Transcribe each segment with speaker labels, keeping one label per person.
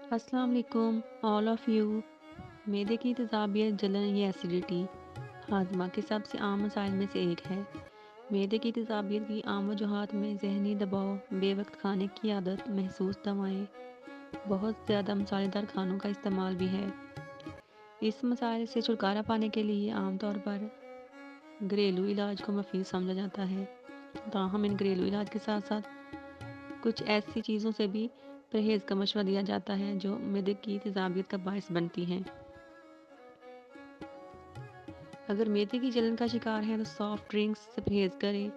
Speaker 1: السلام علیکم all of you. معدے کی تیزابیت، جلن یا ایسیڈیٹی ہاضمہ کے سب سے عام مسائل میں سے ایک ہے۔ معدے کی تیزابیت کی عام وجوہات میں ذہنی دباؤ، بے وقت کھانے کی عادت، محسوس دوائیں، بہت زیادہ مسالہ دار کھانوں کا استعمال بھی ہے۔ اس مسائل سے چھٹکارا پانے کے لیے عام طور پر گھریلو علاج کو مفید سمجھا جاتا ہے، تاہم ان گھریلو علاج کے ساتھ ساتھ کچھ ایسی چیزوں سے بھی پرہیز کا مشورہ دیا جاتا ہے جو معدے کی تیزابیت کا باعث بنتی ہیں۔ اگر معدے کی جلن کا شکار ہیں تو سافٹ ڈرنکس سے پرہیز کریں،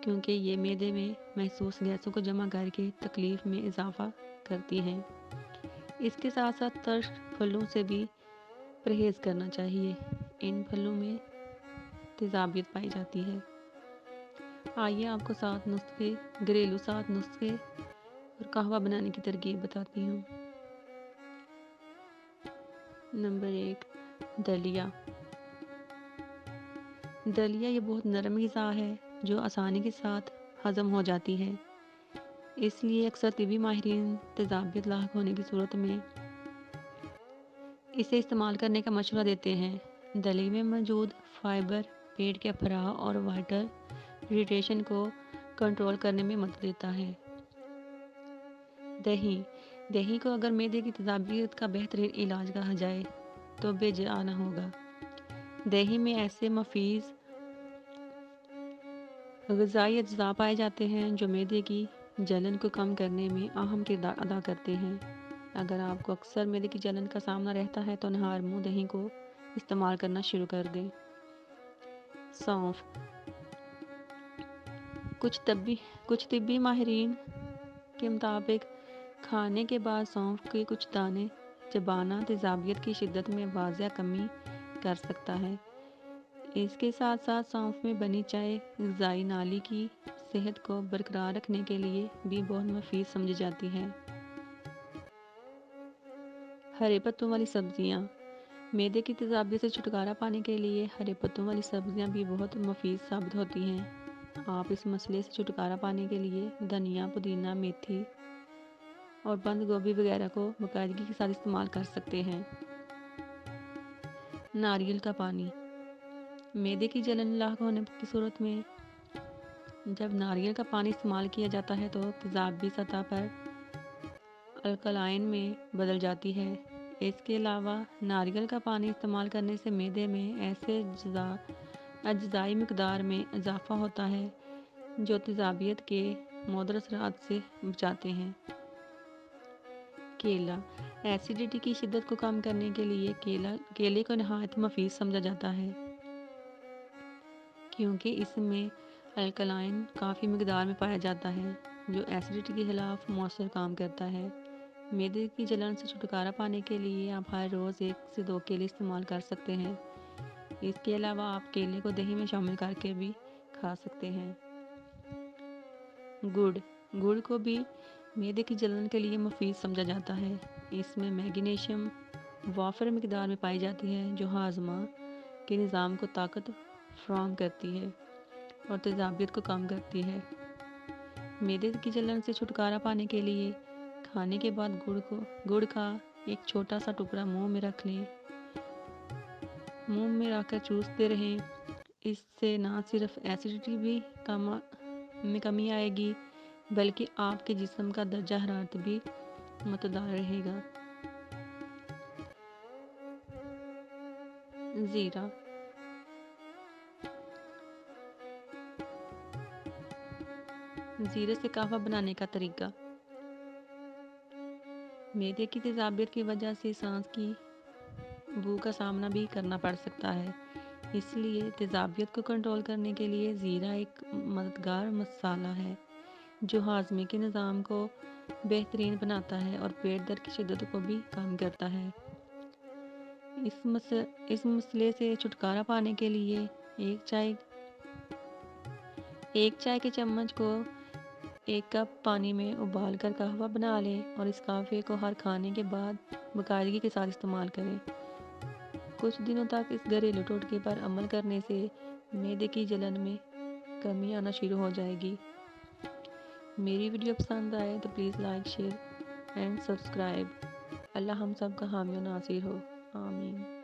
Speaker 1: کیونکہ یہ معدے میں محسوس گیسوں کو جمع کر کے تکلیف میں اضافہ کرتی ہیں۔ اس کے ساتھ ساتھ ترش پھلوں سے بھی پرہیز کرنا چاہیے، ان پھلوں میں تیزابیت پائی جاتی ہے۔ آئیے آپ کو گھریلو 7 نسخے اور قہوہ بنانے کی ترکیب بتاتی ہوں۔ نمبر 1، دلیا۔ دلیا یہ بہت نرم غذا ہے جو آسانی کے ساتھ ہضم ہو جاتی ہے، اس لیے اکثر طبی ماہرین تیزابیت لاحق ہونے کی صورت میں اسے استعمال کرنے کا مشورہ دیتے ہیں۔ دلیے میں موجود فائبر پیٹ کے افراح اور وائٹل ریٹیشن کو کنٹرول کرنے میں مدد دیتا ہے۔ دہی کو اگر معدے کی تیزابیت کا بہترین علاج کہا جائے تو بے جانا ہوگا۔ دہی میں ایسے مفید غذائی اجزاء پائے جاتے ہیں جو معدے کی جلن کو کم کرنے میں اہم کردار ادا کرتے ہیں۔ اگر آپ کو اکثر معدے کی جلن کا سامنا رہتا ہے تو نہار منہ دہی کو استعمال کرنا شروع کر دیں۔ سونف۔ کچھ طبی ماہرین کے مطابق کھانے کے بعد سونف کے کچھ دانے چبانا تیزابیت کی شدت میں واضح کمی کر سکتا ہے۔ اس کے ساتھ ساتھ سونف میں بنی چائے غذائی نالی کی صحت کو برقرار رکھنے کے لیے بھی بہت مفید سمجھی جاتی ہے۔ ہرے پتوں والی سبزیاں۔ معدے کی تیزابیت سے چھٹکارا پانے کے لیے ہرے پتوں والی سبزیاں بھی بہت مفید ثابت ہوتی ہیں۔ آپ اس مسئلے سے چھٹکارا پانے کے لیے دھنیا، پودینہ، میتھی اور بند گوبھی وغیرہ کو باقاعدگی کے ساتھ استعمال کر سکتے ہیں۔ ناریل کا پانی۔ معدے کی جلن لاحق ہونے کی صورت میں جب ناریل کا پانی استعمال کیا جاتا ہے تو تیزابی سطح پر الکلائن میں بدل جاتی ہے۔ اس کے علاوہ ناریل کا پانی استعمال کرنے سے معدے میں ایسے اجزائی مقدار میں اضافہ ہوتا ہے جو تیزابیت کے مضر اثرات سے بچاتے ہیں۔ کیلا۔ ایسیڈیٹی کی شدت کو کم کرنے کے لیے کیلے کو نہایت مفید سمجھا جاتا ہے، کیونکہ اس میں الکلائن کافی مقدار میں پایا جاتا ہے جو ایسیڈیٹی کے خلاف مؤثر کام کرتا ہے۔ معدے کی جلن سے چھٹکارا پانے کے لیے آپ ہر روز 1 سے 2 کیلے استعمال کر سکتے ہیں۔ اس کے علاوہ آپ کیلے کو دہی میں شامل کر کے بھی کھا سکتے ہیں۔ گڑ کو بھی معدے کی جلن کے لیے مفید سمجھا جاتا ہے۔ اس میں میگنیشیم وافر مقدار میں پائی جاتی ہے جو ہاضمہ کے نظام کو طاقت فراہم کرتی ہے اور تیزابیت کو کم کرتی ہے۔ معدے کی جلن سے چھٹکارا پانے کے لیے کھانے کے بعد گڑ کا ایک چھوٹا سا ٹکڑا منہ میں رکھ کر چوستے رہیں۔ اس سے نہ صرف ایسیڈیٹی میں کمی آئے گی بلکہ آپ کے جسم کا درجہ حرارت بھی متعدل رہے گا۔ زیرہ۔ زیرے سے قہوہ بنانے کا طریقہ۔ معدے کی تیزابیت کی وجہ سے سانس کی بو کا سامنا بھی کرنا پڑ سکتا ہے، اس لیے تیزابیت کو کنٹرول کرنے کے لیے زیرہ ایک مددگار مسالہ ہے جو ہاضمے کے نظام کو بہترین بناتا ہے اور پیٹ درد کی شدت کو بھی کم کرتا ہے۔ اس مسئلے سے چھٹکارا پانے کے لیے ایک چائے کے چمچ کو 1 کپ پانی میں ابال کر قہوہ بنا لیں اور اس قہوے کو ہر کھانے کے بعد باقاعدگی کے ساتھ استعمال کریں۔ کچھ دنوں تک اس گھریلو ٹوٹکے پر عمل کرنے سے معدے کی جلن میں کمی آنا شروع ہو جائے گی۔ میری ویڈیو پسند آئے تو please like, share and subscribe. اللہ ہم سب کا حامی و ناصر ہو، آمین۔